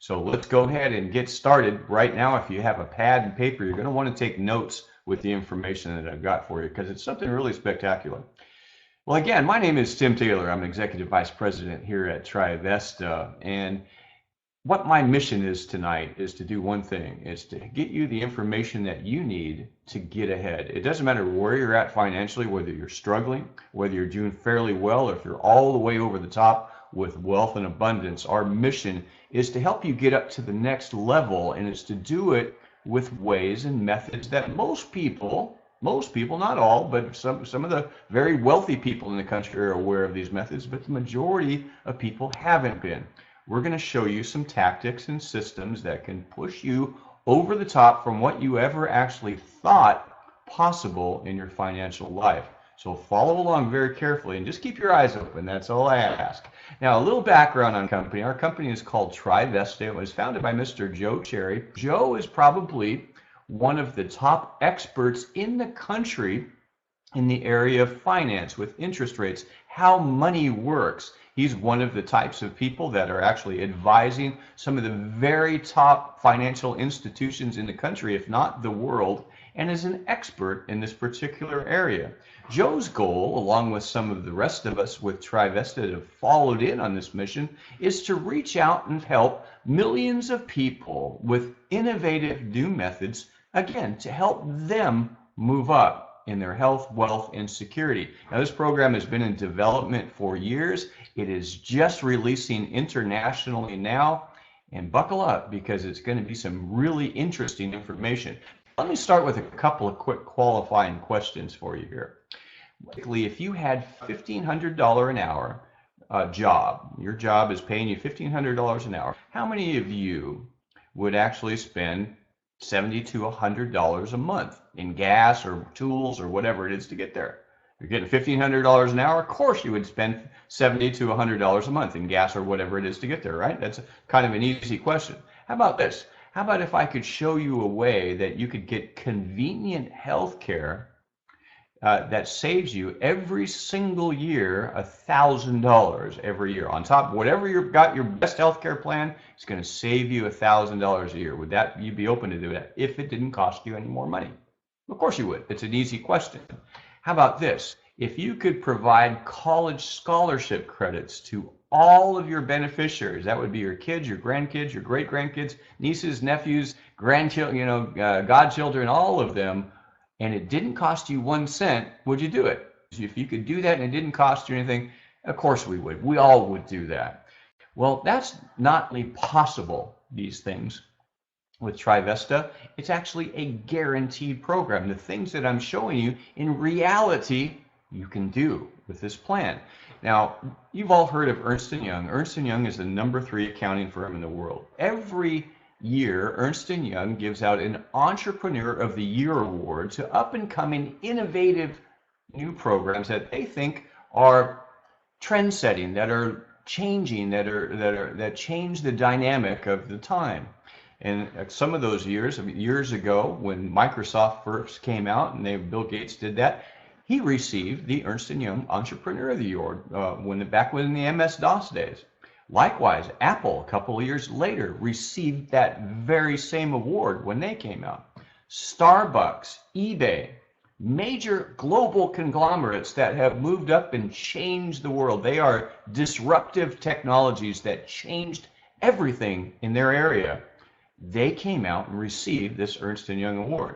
So let's go ahead and get started right now. If you have a pad and paper, you're going to want to take notes with the information that I've got for you because it's something really spectacular. Well, again, my name is Tim Taylor. I'm an Executive Vice President here at Trivesta, and what my mission is tonight is to do one thing, is to get you the information that you need to get ahead. It doesn't matter where you're at financially, whether you're struggling, whether you're doing fairly well, or if you're all the way over the top with wealth and abundance. Our mission is to help you get up to the next level, and it's to do it with ways and methods that most people, not all, but some of the very wealthy people in the country are aware of these methods, but the majority of people haven't been. We're going to show you some tactics and systems that can push you over the top from what you ever actually thought possible in your financial life. So follow along very carefully and just keep your eyes open. That's all I ask. Now, a little background on company. Our company is called Trivesta. It was founded by Mr. Joe Cherry. Joe is probably one of the top experts in the country in the area of finance with interest rates, how money works. He's one of the types of people that are actually advising some of the very top financial institutions in the country, if not the world, and is an expert in this particular area. Joe's goal, along with some of the rest of us with Trivesta that have followed in on this mission, is to reach out and help millions of people with innovative new methods, again, to help them move up in their health, wealth, and security. Now, this program has been in development for years. It is just releasing internationally now, and buckle up because it's going to be some really interesting information. Let me start with a couple of quick qualifying questions for you here. Basically, if you had $1,500 an hour job, your job is paying you $1,500 an hour, how many of you would actually spend $70 to $100 a month in gas or tools or whatever it is to get there? You're getting $1,500 an hour, of course you would spend $70 to $100 a month in gas or whatever it is to get there, right? That's kind of an easy question. How about this? How about if I could show you a way that you could get convenient health care that saves you every single year $1,000 every year on top of whatever you've got your best healthcare plan? It's going to save you $1,000 a year. Would that you be open to do that if it didn't cost you any more money? Of course you would. It's an easy question. How about this? If you could provide college scholarship credits to all of your beneficiaries, that would be your kids, your grandkids, your great grandkids, nieces, nephews, grandchildren, godchildren, all of them, and it didn't cost you 1 cent, would you do it? If you could do that and it didn't cost you anything, of course we would. We all would do that. Well, that's not only possible, these things, with Trivesta. It's actually a guaranteed program. The things that I'm showing you, in reality, you can do with this plan. Now, you've all heard of Ernst & Young. Ernst & Young is the #3 accounting firm in the world. Every year, Ernst & Young gives out an Entrepreneur of the Year award to up-and-coming, innovative new programs that they think are trend-setting, that are changing, that change the dynamic of the time. And some of those years ago, when Microsoft first came out, and Bill Gates did that, he received the Ernst & Young Entrepreneur of the Year back in the MS-DOS days. Likewise, Apple, a couple of years later, received that very same award when they came out. Starbucks, eBay, major global conglomerates that have moved up and changed the world. They are disruptive technologies that changed everything in their area. They came out and received this Ernst & Young award.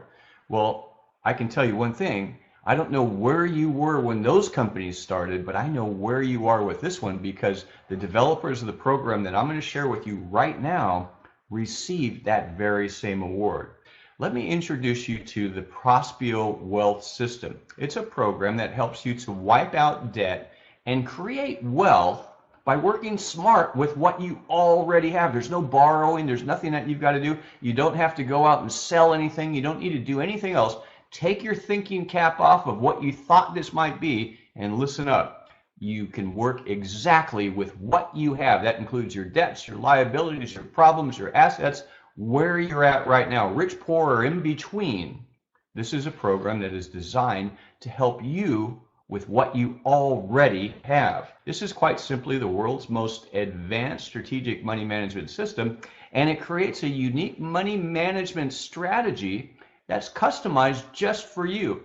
Well, I can tell you one thing. I don't know where you were when those companies started, but I know where you are with this one because the developers of the program that I'm going to share with you right now received that very same award. Let me introduce you to the Prospeo Wealth System. It's a program that helps you to wipe out debt and create wealth by working smart with what you already have. There's no borrowing. There's nothing that you've got to do. You don't have to go out and sell anything. You don't need to do anything else. Take your thinking cap off of what you thought this might be and listen up. You can work exactly with what you have. That includes your debts, your liabilities, your problems, your assets, where you're at right now, rich, poor, or in between. This is a program that is designed to help you with what you already have. This is quite simply the world's most advanced strategic money management system, and it creates a unique money management strategy that's customized just for you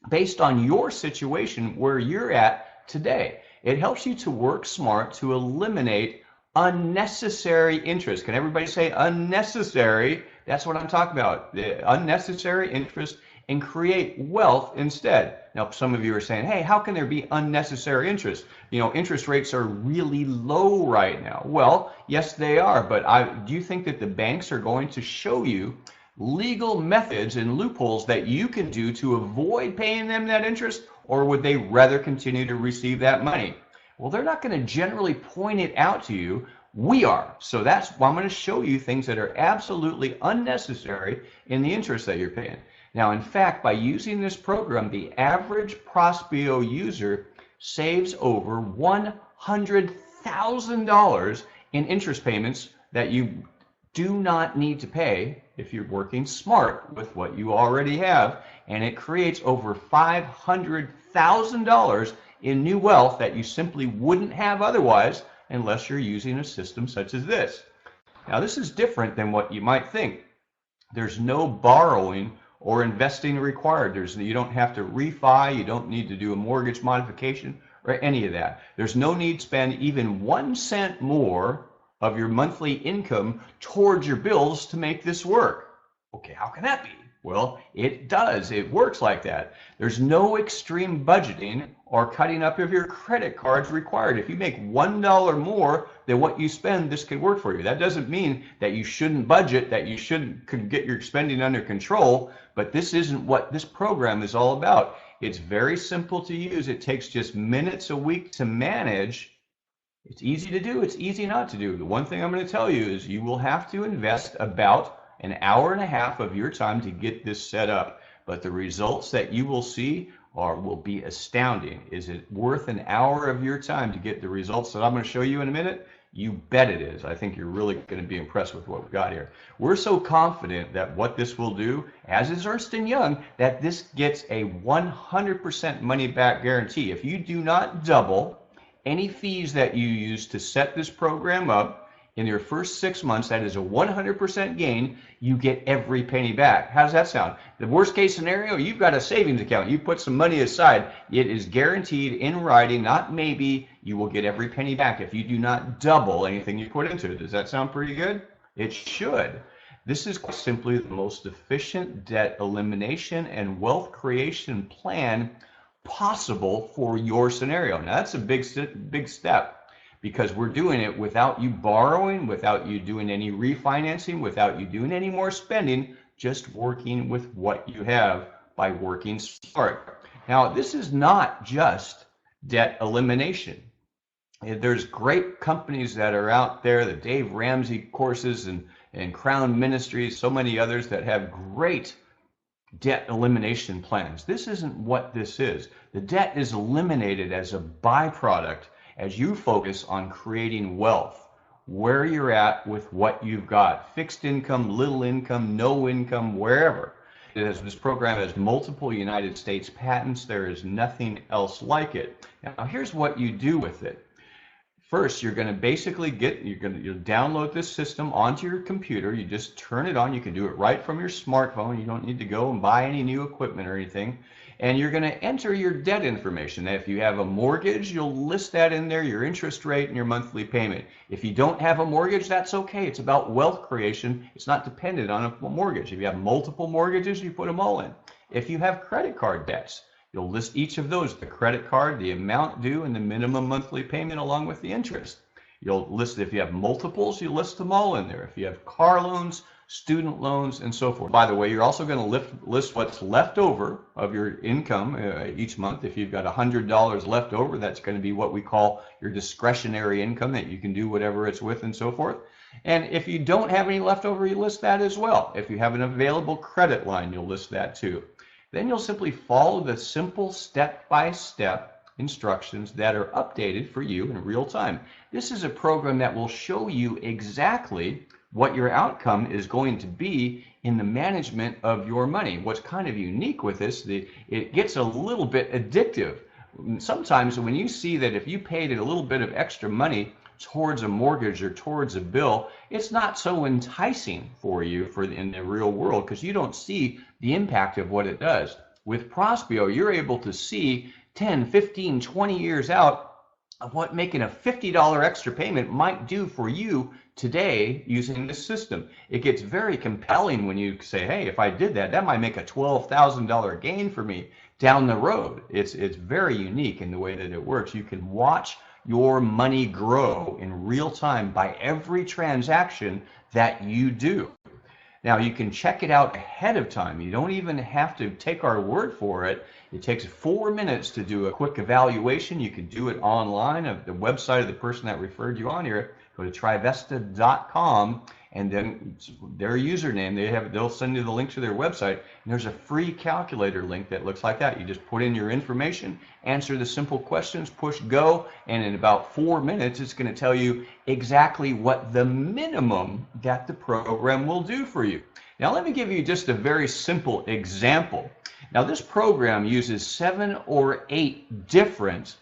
based on your situation where you're at today. It helps you to work smart to eliminate unnecessary interest. Can everybody say unnecessary? That's what I'm talking about. The unnecessary interest, and create wealth instead. Now, some of you are saying, hey, how can there be unnecessary interest? You know, interest rates are really low right now. Well, yes, they are. But do you think that the banks are going to show you legal methods and loopholes that you can do to avoid paying them that interest, or would they rather continue to receive that money? Well, they're not going to generally point it out to you. We are. So that's why I'm going to show you things that are absolutely unnecessary in the interest that you're paying. Now, in fact, by using this program, the average Prospeo user saves over $100,000 in interest payments that you do not need to pay if you're working smart with what you already have, and it creates over $500,000 in new wealth that you simply wouldn't have otherwise unless you're using a system such as this. Now, this is different than what you might think. There's no borrowing or investing required. You don't have to refi, you don't need to do a mortgage modification or any of that. There's no need to spend even 1 cent more of your monthly income towards your bills to make this work. Okay, how can that be? Well, it does. It works like that. There's no extreme budgeting or cutting up of your credit cards required. If you make $1 more than what you spend, this could work for you. That doesn't mean that you shouldn't budget, that you shouldn't get your spending under control, but this isn't what this program is all about. It's very simple to use. It takes just minutes a week to manage. It's easy to do, it's easy not to do. The one thing I'm going to tell you is you will have to invest about an hour and a half of your time to get this set up. But the results that you will see will be astounding. Is it worth an hour of your time to get the results that I'm going to show you in a minute? You bet it is. I think you're really going to be impressed with what we've got here. We're so confident that what this will do, as is Ernst & Young, that this gets a 100% money back guarantee. If you do not double any fees that you use to set this program up in your first 6 months, that is a 100% gain. You get every penny back. How does that sound? The worst case scenario, you've got a savings account. You put some money aside. It is guaranteed in writing, not maybe. You will get every penny back if you do not double anything you put into it. Does that sound pretty good? It should. This is simply the most efficient debt elimination and wealth creation plan possible for your scenario. Now, that's a big step, because we're doing it without you borrowing, without you doing any refinancing, without you doing any more spending, just working with what you have by working smart. Now, this is not just debt elimination. There's great companies that are out there, the Dave Ramsey courses and Crown Ministries, so many others that have great debt elimination plans. This isn't what this is. The debt is eliminated as a byproduct as you focus on creating wealth where you're at with what you've got. Fixed income, little income, no income, wherever. This program has multiple United States patents. There is nothing else like it. Now, here's what you do with it. First, you're going to basically you'll download this system onto your computer. You just turn it on. You can do it right from your smartphone. You don't need to go and buy any new equipment or anything. And you're going to enter your debt information. Now, if you have a mortgage, you'll list that in there, your interest rate and your monthly payment. If you don't have a mortgage, that's okay. It's about wealth creation. It's not dependent on a mortgage. If you have multiple mortgages, you put them all in. If you have credit card debts, you'll list each of those, the credit card, the amount due, and the minimum monthly payment along with the interest. You'll list, if you have multiples, you list them all in there. If you have car loans, student loans, and so forth. By the way, you're also going to list what's left over of your income each month. If you've got $100 left over, that's going to be what we call your discretionary income that you can do whatever it's with and so forth. And if you don't have any left over, you list that as well. If you have an available credit line, you'll list that too. Then you'll simply follow the simple step-by-step instructions that are updated for you in real time. This is a program that will show you exactly what your outcome is going to be in the management of your money. What's kind of unique with this, it gets a little bit addictive, Sometimes when you see that if you paid a little bit of extra money towards a mortgage or towards a bill, it's not so enticing for you in the real world because you don't see the impact of what it does. With Prospeo, you're able to see 10, 15, 20 years out of what making a $50 extra payment might do for you today using this system. It gets very compelling when you say, hey, if I did that, that might make a $12,000 gain for me down the road. It's very unique in the way that it works. You can watch your money grow in real time by every transaction that you do. Now, you can check it out ahead of time. You don't even have to take our word for it. It takes 4 minutes to do a quick evaluation. You can do it online at the website of the person that referred you on here. Go to Trivesta.com, and then their username, they'll send you the link to their website, and there's a free calculator link that looks like that. You just put in your information, answer the simple questions, push go, and in about 4 minutes, it's going to tell you exactly what the minimum that the program will do for you. Now, let me give you just a very simple example. Now, this program uses 7 or 8 different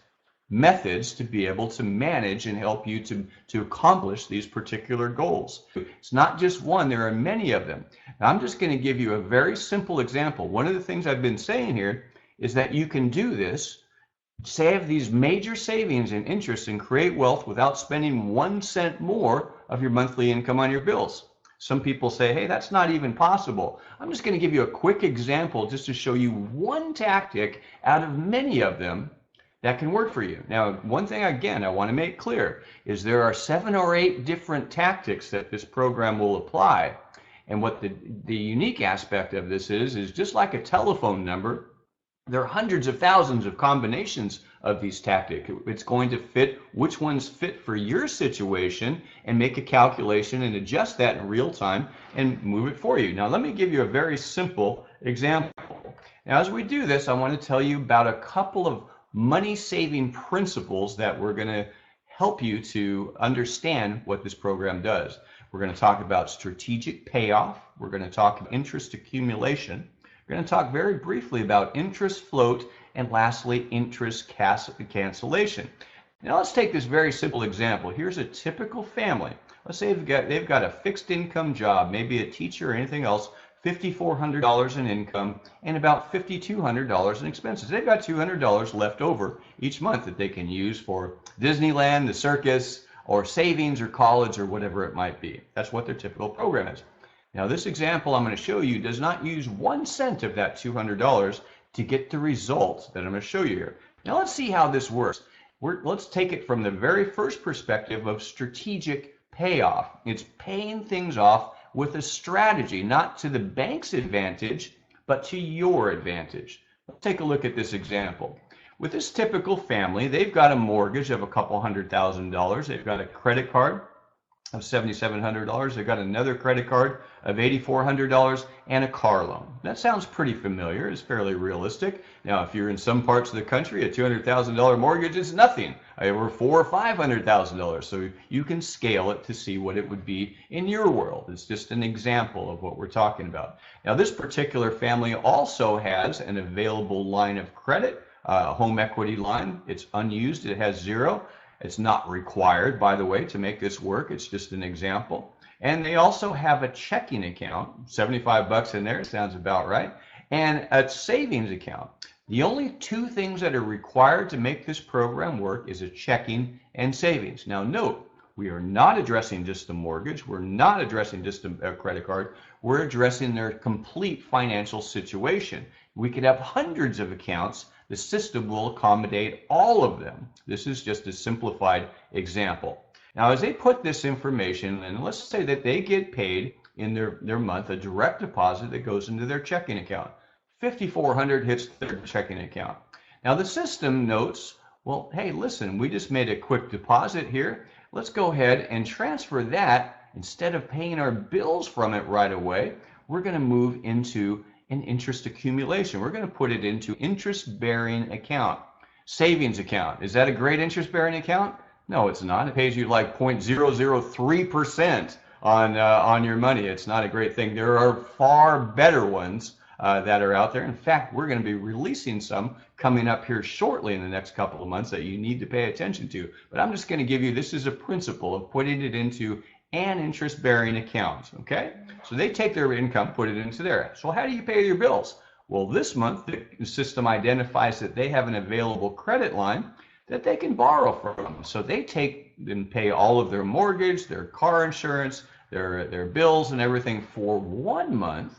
methods to be able to manage and help you to accomplish these particular goals. It's not just one, there are many of them. Now, I'm just going to give you a very simple example. One of the things I've been saying here is that you can do this, save these major savings and interest and create wealth without spending 1 cent more of your monthly income on your bills. Some people say, hey, that's not even possible. I'm just going to give you a quick example just to show you one tactic out of many of them that can work for you. Now, one thing, again, I want to make clear is there are 7 or 8 different tactics that this program will apply. And what the unique aspect of this is just like a telephone number, there are hundreds of thousands of combinations of these tactics. It's going to fit which ones fit for your situation and make a calculation and adjust that in real time and move it for you. Now, let me give you a very simple example. Now, as we do this, I want to tell you about a couple of money-saving principles that we're going to help you to understand what this program does. We're going to talk about strategic payoff. We're going to talk interest accumulation. We're going to talk very briefly about interest float, and lastly, interest cancellation. Now, let's take this very simple example. Here's a typical family. Let's say they've got a fixed income job, maybe a teacher or anything else, $5,400 in income and about $5,200 in expenses. They've got $200 left over each month that they can use for Disneyland, the circus, or savings or college or whatever it might be. That's what their typical program is. Now, this example I'm going to show you does not use 1 cent of that $200 to get the results that I'm going to show you here. Now, let's see how this works. Let's take it from the very first perspective of strategic payoff. It's paying things off with a strategy, not to the bank's advantage, but to your advantage. Let's take a look at this example. With this typical family, they've got a mortgage of a couple $100,000. They've got a credit card of $7,700. They've got another credit card of $8,400 and a car loan. That sounds pretty familiar. It's fairly realistic. Now, if you're in some parts of the country, a $200,000 mortgage is nothing, or $400,000 or $500,000. So you can scale it to see what it would be in your world. It's just an example of what we're talking about. Now, this particular family also has an available line of credit, a home equity line. It's unused. It has 0. It's not required, by the way, to make this work. It's just an example. And they also have a checking account, $75 in there, sounds about right, and a savings account. The only 2 things that are required to make this program work is a checking and savings. Now, note, we are not addressing just the mortgage. We're not addressing just a credit card. We're addressing their complete financial situation. We could have hundreds of accounts. The system will accommodate all of them. This is just a simplified example. Now, as they put this information, and let's say that they get paid in their month, a direct deposit that goes into their checking account. $5,400 hits their checking account. Now, the system notes, well, hey, listen, we just made a quick deposit here. Let's go ahead and transfer that. Instead of paying our bills from it right away, we're going to move into an interest accumulation. We're going to put it into interest-bearing account. Savings account. Is that a great interest-bearing account? No, it's not. It pays you like 0.003% on your money. It's not a great thing. There are far better ones that are out there. In fact, we're going to be releasing some coming up here shortly in the next couple of months that you need to pay attention to. But I'm just going to give you, this is a principle of putting it into an interest-bearing account, okay? So they take their income, put it into there. So how do you pay your bills? Well, this month, the system identifies that they have an available credit line that they can borrow from. So they take and pay all of their mortgage, their car insurance, their bills and everything for 1 month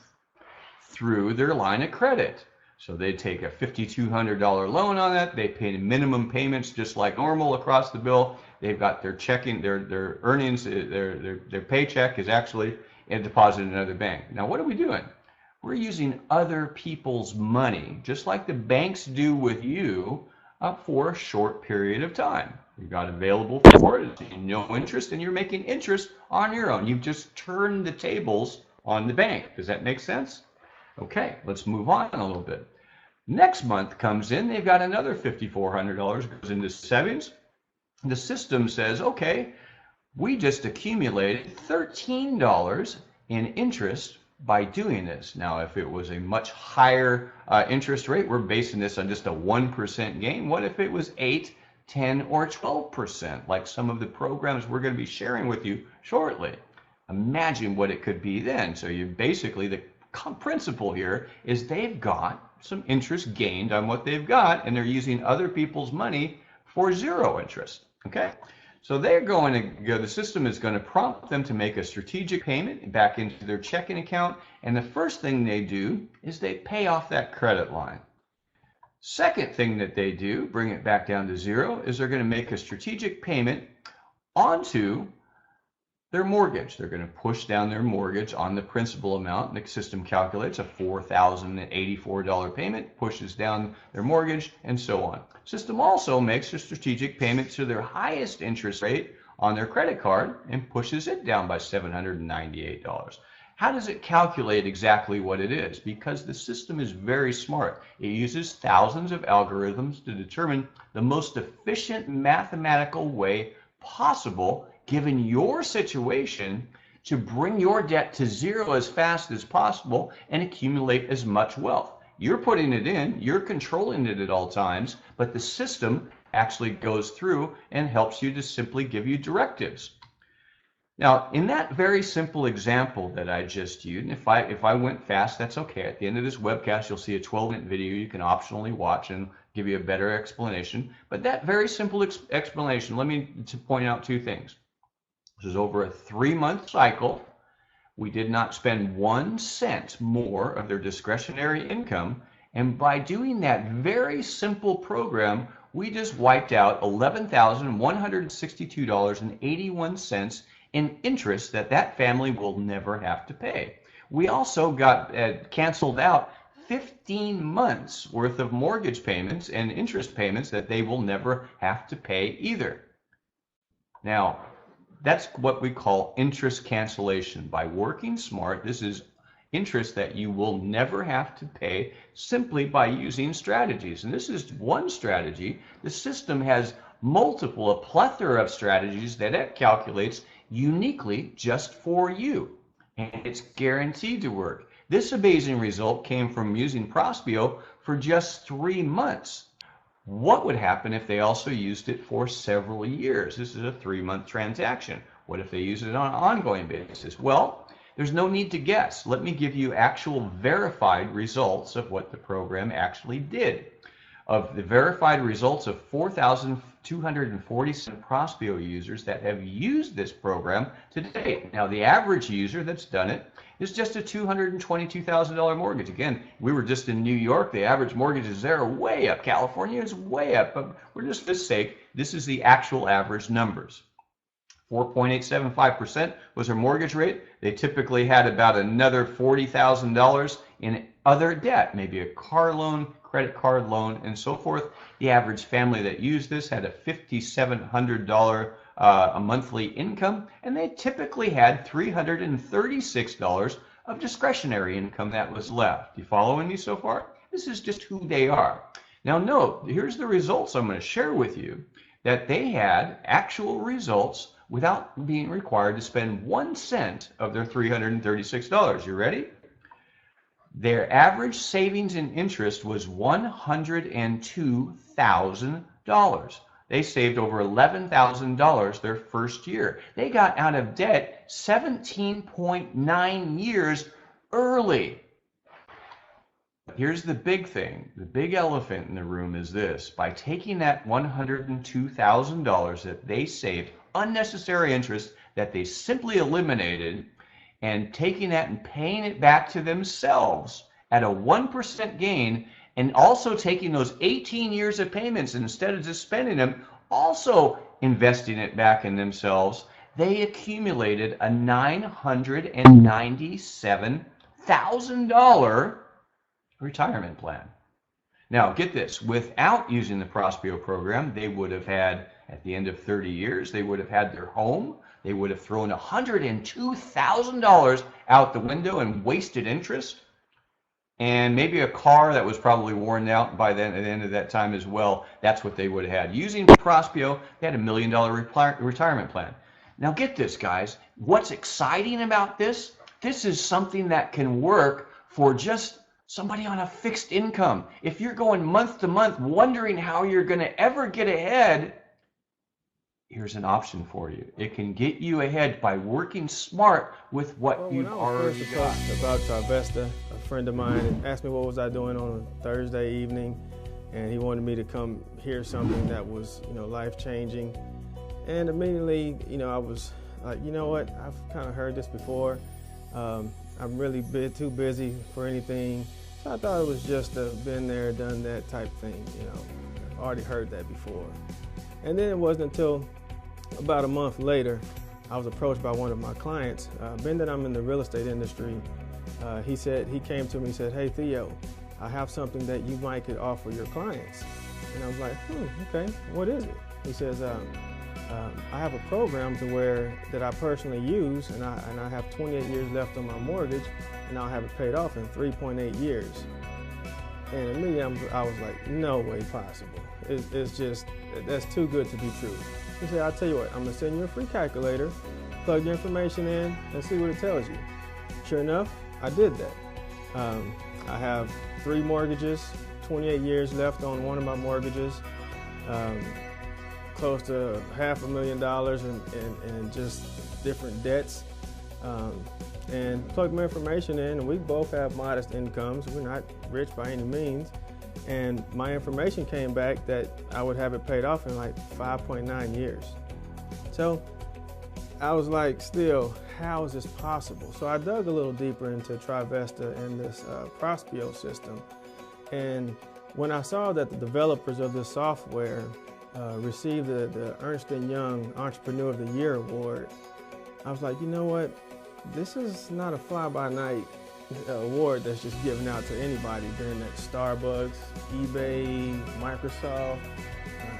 through their line of credit. So they take a $5,200 loan on that. They pay minimum payments just like normal across the bill. They've got their checking, their earnings, their paycheck is actually deposited in another bank. Now, what are we doing? We're using other people's money, just like the banks do with you, for a short period of time. You've got available for it, no interest, and you're making interest on your own. You've just turned the tables on the bank. Does that make sense? Okay, let's move on a little bit. Next month comes in, they've got another $5,400 goes into savings. The system says, okay, we just accumulated $13 in interest by doing this. Now, if it was a much higher interest rate, we're basing this on just a 1% gain. What if it was 8, 10, or 12%, like some of the programs we're going to be sharing with you shortly? Imagine what it could be then. So you basically, the principle here is they've got some interest gained on what they've got, and they're using other people's money for 0 interest. Okay? So they're going to go, the system is going to prompt them to make a strategic payment back into their checking account. And the first thing they do is they pay off that credit line. Second thing that they do, bring it back down to 0, is they're going to make a strategic payment onto their mortgage. They're going to push down their mortgage on the principal amount. The system calculates a $4,084 payment, pushes down their mortgage, and so on. System also makes a strategic payment to their highest interest rate on their credit card and pushes it down by $798. How does it calculate exactly what it is? Because the system is very smart. It uses thousands of algorithms to determine the most efficient mathematical way possible, given your situation, to bring your debt to 0 as fast as possible and accumulate as much wealth. You're putting it in, you're controlling it at all times, but the system actually goes through and helps you to simply give you directives. Now, in that very simple example that I just used, and if I went fast, that's okay. At the end of this webcast, you'll see a 12-minute video you can optionally watch and give you a better explanation. But that very simple explanation, let me point out 2 things. This is over a 3-month cycle. We did not spend 1 cent more of their discretionary income. And by doing that very simple program, we just wiped out $11,162.81 in interest that family will never have to pay. We also got canceled out 15 months worth of mortgage payments and interest payments that they will never have to pay either. Now, that's what we call interest cancellation. By working smart, this is interest that you will never have to pay simply by using strategies. And this is one strategy. The system has a plethora of strategies that it calculates uniquely just for you. And it's guaranteed to work. This amazing result came from using Prospio for just 3 months. What would happen if they also used it for several years? This is a 3-month transaction. What if they use it on an ongoing basis? Well, there's no need to guess. Let me give you actual verified results of what the program actually did. Of the verified results of 4,247 Prospio users that have used this program to date. Now, the average user that's done it is just a $222,000 mortgage. Again, we were just in New York. The average mortgages there are way up. California is way up. But for just this sake, this is the actual average numbers. 4.875% was their mortgage rate. They typically had about another $40,000 in other debt, maybe a car loan, credit card loan, and so forth. The average family that used this had a $5,700 a monthly income, and they typically had $336 of discretionary income that was left. You following me so far? This is just who they are. Now note, here's the results I'm going to share with you, that they had actual results without being required to spend 1 cent of their $336. You ready? Their average savings and interest was $102,000. They saved over $11,000 their first year. They got out of debt 17.9 years early. Here's the big thing. The big elephant in the room is this. By taking that $102,000 that they saved, unnecessary interest that they simply eliminated, and taking that and paying it back to themselves at a 1% gain, and also taking those 18 years of payments, and instead of just spending them, also investing it back in themselves, they accumulated a $997,000 retirement plan. Now, get this, without using the Prospio program, they would have had, at the end of 30 years, they would have had their home, they would have thrown $102,000 out the window and wasted interest, and maybe a car that was probably worn out by then at the end of that time as well. That's what they would have had. Using Prospio, they had $1 million retirement plan. Now get this, guys. What's exciting about this? This is something that can work for just somebody on a fixed income. If you're going month to month wondering how you're going to ever get ahead, here's an option for you. It can get you ahead by working smart with what you've already got. About Trivesta, a friend of mine asked me what was I doing on a Thursday evening, and he wanted me to come hear something that was, life-changing. And immediately, I was like, you know what? I've kind of heard this before. I'm really too busy for anything. So I thought it was just a been there, done that type thing. I've already heard that before. And then it wasn't until about a month later, I was approached by one of my clients. Being that I'm in the real estate industry, he came to me and said, "Hey Theo, I have something that you might could offer your clients." And I was like, okay, what is it? He says, I have a program that I personally use, and I have 28 years left on my mortgage, and I'll have it paid off in 3.8 years. And immediately I was like, no way possible. It's just, that's too good to be true. He said, I'll tell you what, I'm gonna send you a free calculator, plug your information in, and see what it tells you. Sure enough, I did that. I have 3 mortgages, 28 years left on one of my mortgages, close to $500,000 in just different debts, and plugged my information in, and we both have modest incomes. We're not rich by any means, and my information came back that I would have it paid off in like 5.9 years. So I was like, still, how is this possible? So I dug a little deeper into Trivesta and this Prospio system, and when I saw that the developers of this software received the Ernst & Young Entrepreneur of the Year award, I was like, you know what? This is not a fly-by-night award that's just given out to anybody. Being at Starbucks, eBay, Microsoft,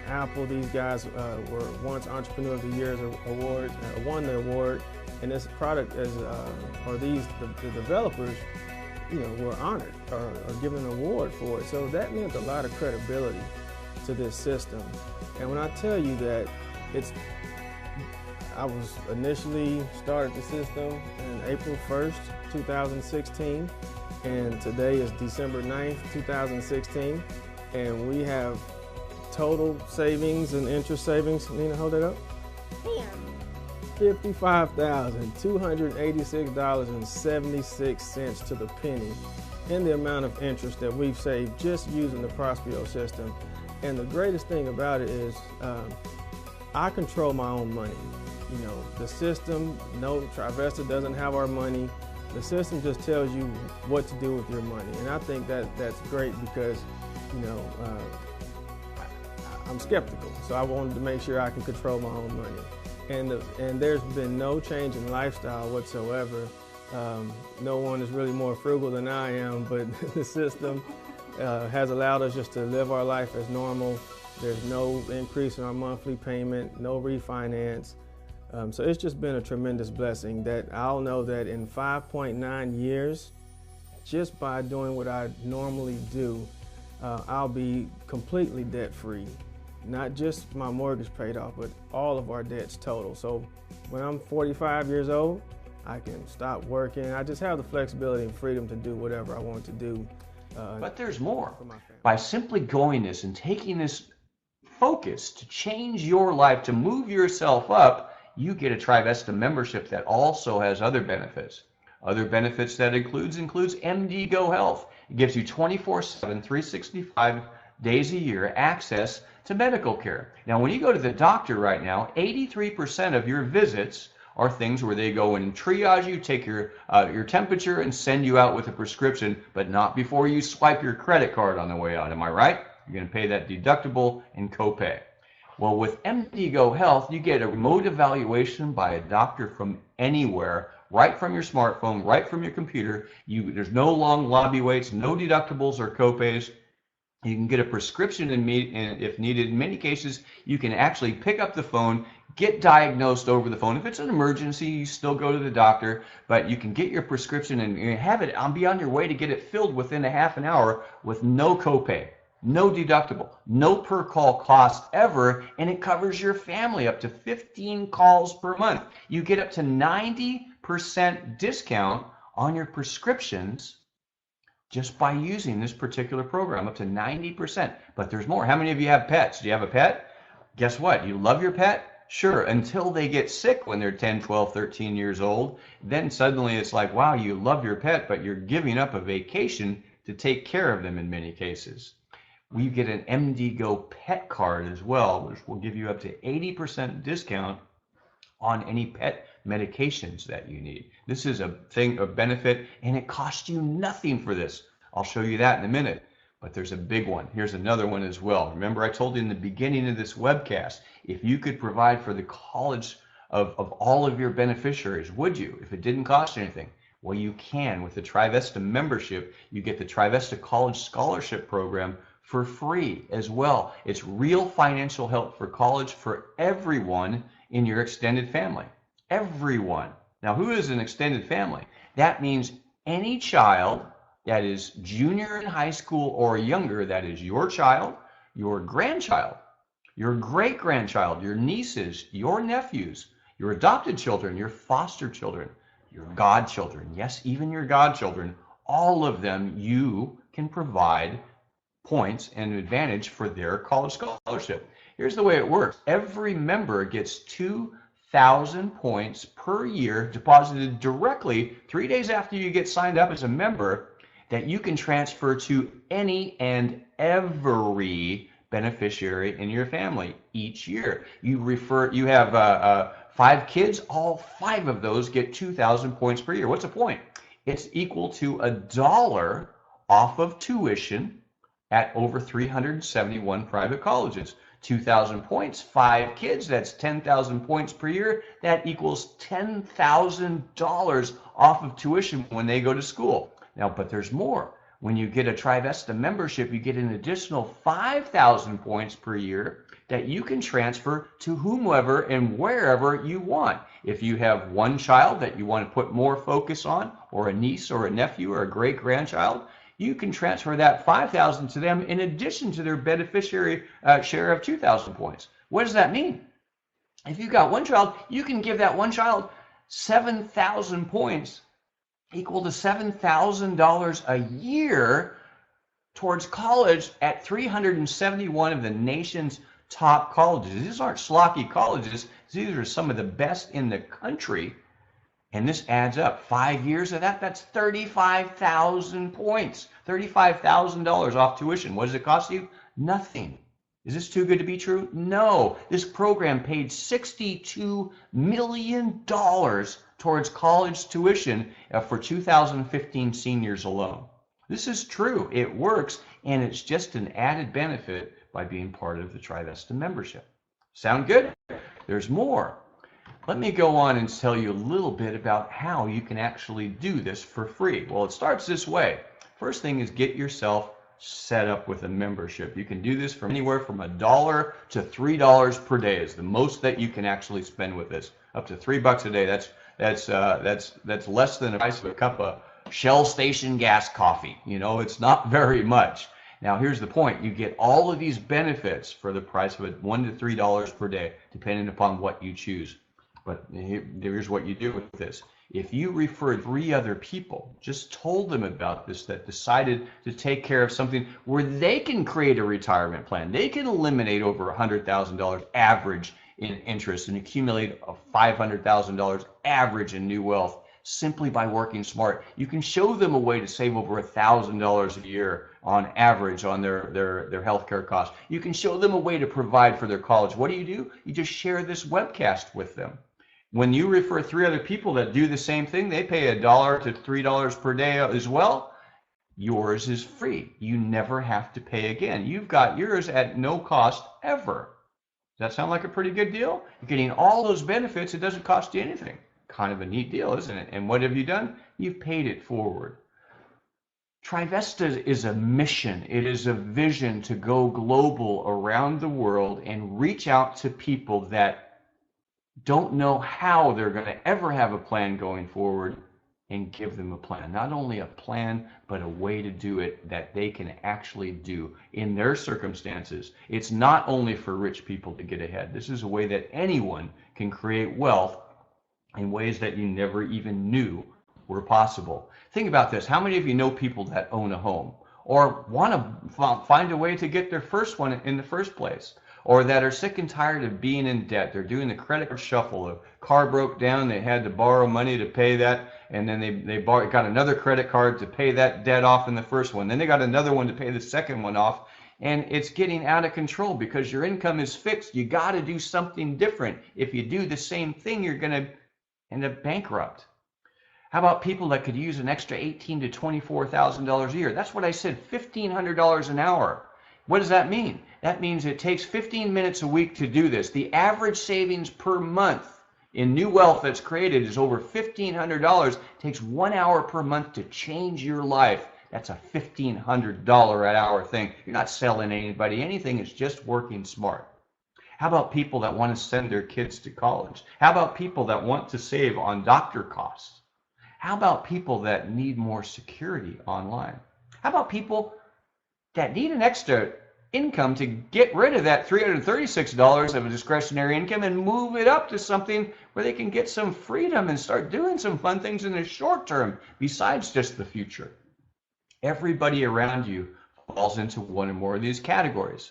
Apple, these guys were once Entrepreneur of the Year awards, won the award, and this product the developers, were honored or given an award for it. So that meant a lot of credibility to this system. And when I tell you that I was initially started the system in April 1st, 2016, and today is December 9th, 2016, and we have total savings and interest savings. Nina, hold it up. $55,286.76 to the penny in the amount of interest that we've saved just using the Prospio system. And the greatest thing about it is I control my own money. The system, no, Trivesta doesn't have our money. The system just tells you what to do with your money. And I think that's great because, I'm skeptical. So I wanted to make sure I can control my own money. And there's been no change in lifestyle whatsoever. No one is really more frugal than I am, but the system has allowed us just to live our life as normal. There's no increase in our monthly payment, no refinance. So it's just been a tremendous blessing that I'll know that in 5.9 years, just by doing what I normally do, I'll be completely debt-free. Not just my mortgage paid off, but all of our debts total. So when I'm 45 years old, I can stop working. I just have the flexibility and freedom to do whatever I want to do. But there's more. For my family. By simply going this and taking this focus to change your life, to move yourself up, you get a Trivesta membership that also has other benefits. Other benefits that includes MD Go Health. It gives you 24/7, 365 days a year access to medical care. Now, when you go to the doctor right now, 83% of your visits are things where they go in and triage you, take your temperature, and send you out with a prescription, but not before you swipe your credit card on the way out. Am I right? You're going to pay that deductible and copay. Well, with MD Go Health, you get a remote evaluation by a doctor from anywhere, right from your smartphone, right from your computer. There's no long lobby waits, no deductibles or copays. You can get a prescription if needed. In many cases, you can actually pick up the phone, get diagnosed over the phone. If it's an emergency, you still go to the doctor, but you can get your prescription and have it be on your way to get it filled within a half an hour with no copay, no deductible, no per call cost ever, and it covers your family up to 15 calls per month. You get up to 90% discount on your prescriptions just by using this particular program, up to 90%. But there's more. How many of you have pets? Do you have a pet? Guess what? You love your pet? Sure, until they get sick when they're 10, 12, 13 years old. Then suddenly it's like, wow, you love your pet, but you're giving up a vacation to take care of them in many cases. We get an MD Go pet card as well, which will give you up to 80% discount on any pet medications that you need. This is a benefit, and it costs you nothing for this. I'll show you that in a minute, but there's a big one. Here's another one as well. Remember, I told you in the beginning of this webcast, if you could provide for the college of all of your beneficiaries, would you, if it didn't cost you anything? Well, you can. With the Trivesta membership, you get the Trivesta College Scholarship Program for free as well. It's real financial help for college for everyone in your extended family. Everyone. Now, who is an extended family? That means any child that is junior in high school or younger, that is your child, your grandchild, your great-grandchild, your nieces, your nephews, your adopted children, your foster children, your godchildren, yes, even your godchildren, all of them you can provide points and advantage for their college scholarship. Here's the way it works. Every member gets 2,000 points per year deposited directly 3 days after you get signed up as a member that you can transfer to any and every beneficiary in your family each year. You have 5 kids, all 5 of those get 2,000 points per year. What's a point? It's equal to $1 off of tuition at over 371 private colleges. 2,000 points, 5 kids, that's 10,000 points per year. That equals $10,000 off of tuition when they go to school. Now, but there's more. When you get a Trivesta membership, you get an additional 5,000 points per year that you can transfer to whomever and wherever you want. If you have one child that you want to put more focus on, or a niece or a nephew or a great-grandchild, you can transfer that 5,000 to them in addition to their beneficiary share of 2,000 points. What does that mean? If you've got one child, you can give that one child 7,000 points, equal to $7,000 a year towards college at 371 of the nation's top colleges. These aren't schlocky colleges. These are some of the best in the country. And this adds up. 5 years of that, that's 35,000 points. $35,000 off tuition. What does it cost you? Nothing. Is this too good to be true? No. This program paid $62 million towards college tuition for 2015 seniors alone. This is true. It works, and it's just an added benefit by being part of the Trivesta membership. Sound good? There's more. Let me go on and tell you a little bit about how you can actually do this for free. Well, it starts this way. First thing is get yourself set up with a membership. You can do this from anywhere from $1 to $3 per day is the most that you can actually spend with this. Up to $3 a day. That's less than the price of a cup of Shell station gas coffee. You know, it's not very much. Now, here's the point. You get all of these benefits for the price of $1 to $3 per day, depending upon what you choose. But here's what you do with this. If you refer 3 other people, just told them about this, that decided to take care of something where they can create a retirement plan, they can eliminate over $100,000 average in interest and accumulate a $500,000 average in new wealth simply by working smart. You can show them a way to save over $1,000 a year on average on their healthcare costs. You can show them a way to provide for their college. What do? You just share this webcast with them. When you refer 3 other people that do the same thing, they pay $1 to $3 per day as well. Yours is free. You never have to pay again. You've got yours at no cost ever. Does that sound like a pretty good deal? You're getting all those benefits. It doesn't cost you anything. Kind of a neat deal, isn't it? And what have you done? You've paid it forward. Trivesta is a mission. It is a vision to go global around the world and reach out to people that don't know how they're going to ever have a plan going forward, and give them a plan. Not only a plan, but a way to do it that they can actually do in their circumstances. It's not only for rich people to get ahead. This is a way that anyone can create wealth in ways that you never even knew were possible. Think about this. How many of you know people that own a home or want to find a way to get their first one in the first place? Or that are sick and tired of being in debt? They're doing the credit card shuffle. The car broke down, they had to borrow money to pay that, and then they got another credit card to pay that debt off in the first one. Then they got another one to pay the second one off, and it's getting out of control because your income is fixed. You got to do something different. If you do the same thing, you're going to end up bankrupt. How about people that could use an extra $18,000 to $24,000 a year? That's what I said, $1,500 an hour. What does that mean? That means it takes 15 minutes a week to do this. The average savings per month in new wealth that's created is over $1,500. It takes 1 hour per month to change your life. That's a $1,500 an hour thing. You're not selling anybody anything. It's just working smart. How about people that want to send their kids to college? How about people that want to save on doctor costs? How about people that need more security online? How about people that need an extra income to get rid of that $336 of a discretionary income and move it up to something where they can get some freedom and start doing some fun things in the short term besides just the future? Everybody around you falls into one or more of these categories.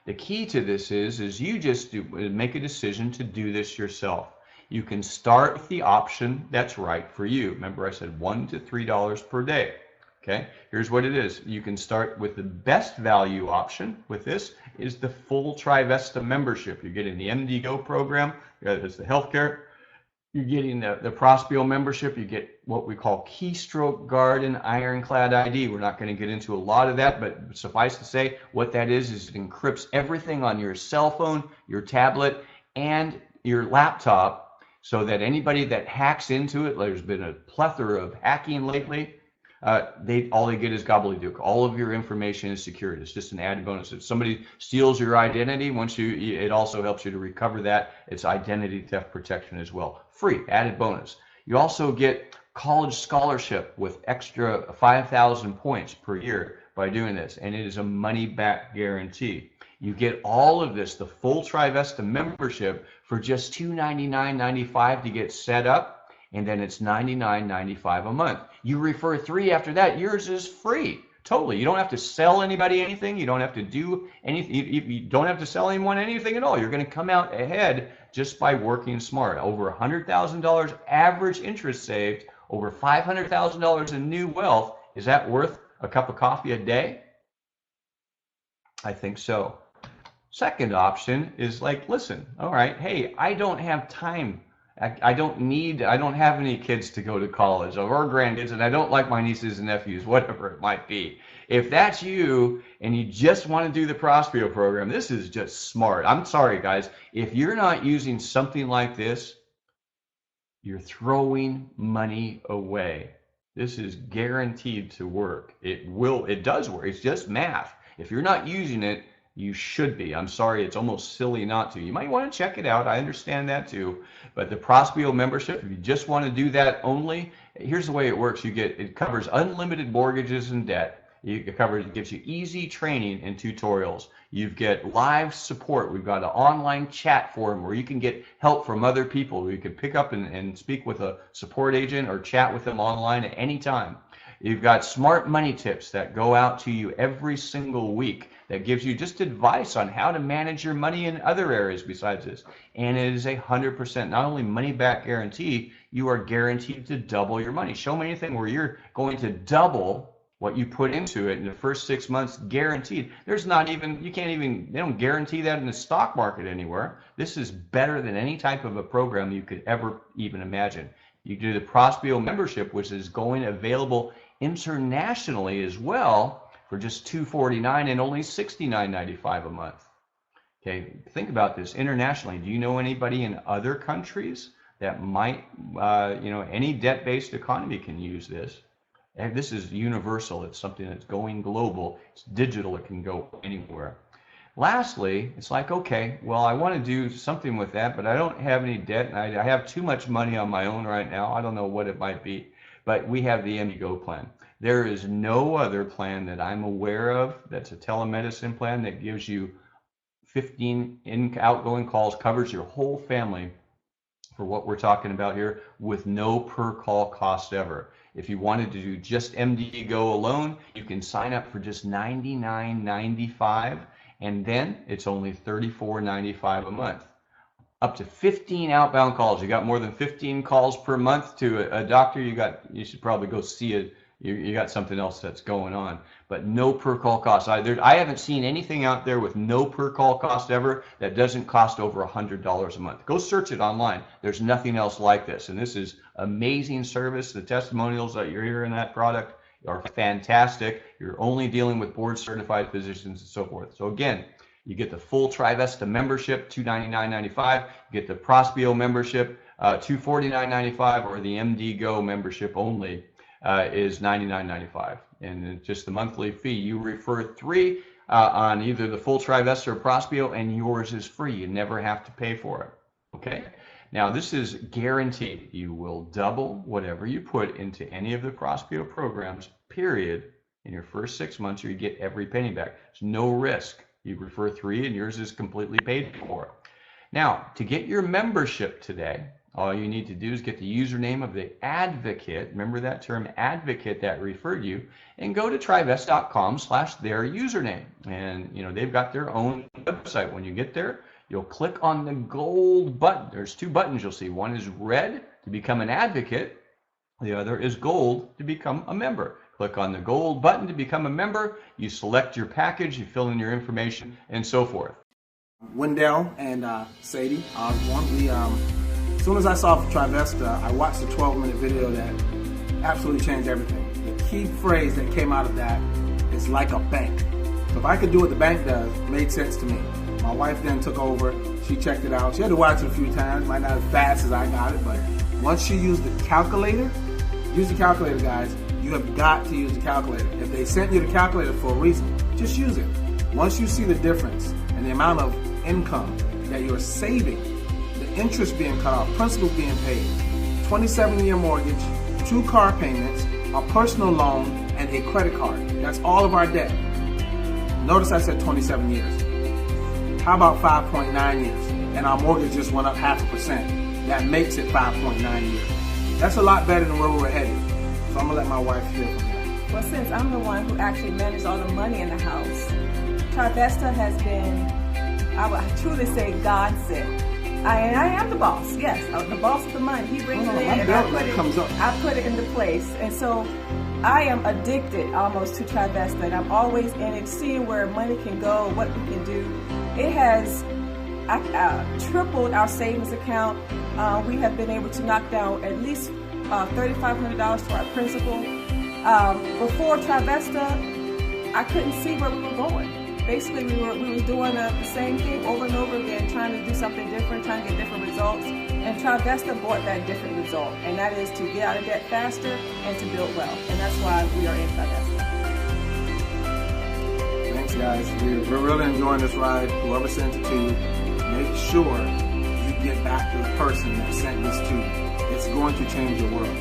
The key to this is you just make a decision to do this yourself. You can start with the option that's right for you. Remember I said $1 to $3 per day. Okay, here's what it is. You can start with the best value option with this is the full Trivesta membership. You're getting the MD Go program, it's the healthcare. You're getting the Prospio membership. You get what we call Keystroke Guard and Ironclad ID. We're not going to get into a lot of that, but suffice to say, what that is it encrypts everything on your cell phone, your tablet, and your laptop so that anybody that hacks into it, there's been a plethora of hacking lately, all they get is gobbledygook. All of your information is secured. It's just an added bonus. If somebody steals your identity, it also helps you to recover that. It's identity theft protection as well. Free, added bonus. You also get college scholarship with extra 5,000 points per year by doing this, and it is a money-back guarantee. You get all of this, the full Trivesta membership, for just $299.95 to get set up. And then it's $99.95 a month. You refer 3 after that, yours is free. Totally. You don't have to sell anybody anything. You don't have to do anything. You don't have to sell anyone anything at all. You're going to come out ahead just by working smart. Over $100,000 average interest saved, over $500,000 in new wealth. Is that worth a cup of coffee a day? I think so. Second option is like, listen, all right, hey, I don't have time. I don't have any kids to go to college or grandkids, and I don't like my nieces and nephews, whatever it might be. If that's you and you just want to do the Prospio program, this is just smart. I'm sorry, guys. If you're not using something like this, you're throwing money away. This is guaranteed to work. It does work. It's just math. If you're not using it, you should be. I'm sorry, it's almost silly not to. You might want to check it out. I understand that too. But the Prospio membership, if you just want to do that only, here's the way it works. It covers unlimited mortgages and debt. It gives you easy training and tutorials. You get live support. We've got an online chat forum where you can get help from other people. You can pick up and speak with a support agent or chat with them online at any time. You've got smart money tips that go out to you every single week that gives you just advice on how to manage your money in other areas besides this. And it is 100% not only money back guarantee, you are guaranteed to double your money. Show me anything where you're going to double what you put into it in the first 6 months, guaranteed. There's not even, they don't guarantee that in the stock market anywhere. This is better than any type of a program you could ever even imagine. You do the Prospeo membership, which is going available internationally as well for just $249 and only $69.95 a month. Okay, think about this internationally. Do you know anybody in other countries that might, any debt-based economy can use this? And this is universal. It's something that's going global. It's digital. It can go anywhere. Lastly, it's like, okay, well, I want to do something with that, but I don't have any debt, and I have too much money on my own right now. I don't know what it might be, but we have the MD Go plan. There is no other plan that I'm aware of that's a telemedicine plan that gives you 15 outgoing calls, covers your whole family for what we're talking about here with no per call cost ever. If you wanted to do just MD Go alone, you can sign up for just $99.95, and then it's only $34.95 a month. Up to 15 outbound calls. You got more than 15 calls per month to a doctor, you should probably go see it. You got something else that's going on, but no per call cost. I haven't seen anything out there with no per call cost ever that doesn't cost over $100 a month. Go search it online. There's nothing else like this, and this is amazing service. The testimonials that you're hearing in that product are fantastic. You're only dealing with board certified physicians and so forth. So again, you get the full Trivesta membership, $299.95. You get the Prospeo membership, $249.95, or the MD Go membership only. Is $99.95, and just the monthly fee. You refer 3 on either the full Trivesta or Prospeo, and yours is free. You never have to pay for it. Okay. Now this is guaranteed. You will double whatever you put into any of the Prospeo programs, period, in your first 6 months, or you get every penny back. There's no risk. You refer 3, and yours is completely paid for. Now, to get your membership today, all you need to do is get the username of the advocate, remember that term, advocate, that referred you, and go to trivest.com/their username. And they've got their own website. When you get there, you'll click on the gold button. There's 2 buttons you'll see. One is red to become an advocate. The other is gold to become a member. Click on the gold button to become a member. You select your package, you fill in your information, and so forth. Wendell and Sadie Osborne, as soon as I saw Trivesta, I watched a 12-minute video that absolutely changed everything. The key phrase that came out of that is like a bank. So if I could do what the bank does, it made sense to me. My wife then took over. She checked it out. She had to watch it a few times, might not as fast as I got it, but once she used the calculator, guys, you have got to use the calculator. If they sent you the calculator for a reason, just use it. Once you see the difference and the amount of income that you're saving, the interest being cut off, principal being paid, 27-year mortgage, 2 car payments, a personal loan, and a credit card. That's all of our debt. Notice I said 27 years. How about 5.9 years? And our mortgage just went up 0.5%. That makes it 5.9 years. That's a lot better than where we were headed. So I'm gonna let my wife hear from that. Well, since I'm the one who actually manages all the money in the house, Trivesta has been, I would truly say, God sent. I am the boss, yes. I'm the boss of the money. He brings it in and I put it into place. And so I am addicted almost to Trivesta, and I'm always in it, seeing where money can go, what we can do. It has tripled our savings account. We have been able to knock down at least $3,500 to our principal. Before Trivesta, I couldn't see where we were going. Basically, we were doing the same thing over and over again, trying to do something different, trying to get different results. And Trivesta brought that different result, and that is to get out of debt faster and to build wealth. And that's why we are in Trivesta. Thanks, guys. We're really enjoying this ride. Whoever sent it to you, make sure you get back to the person that sent this to you. It's going to change your world.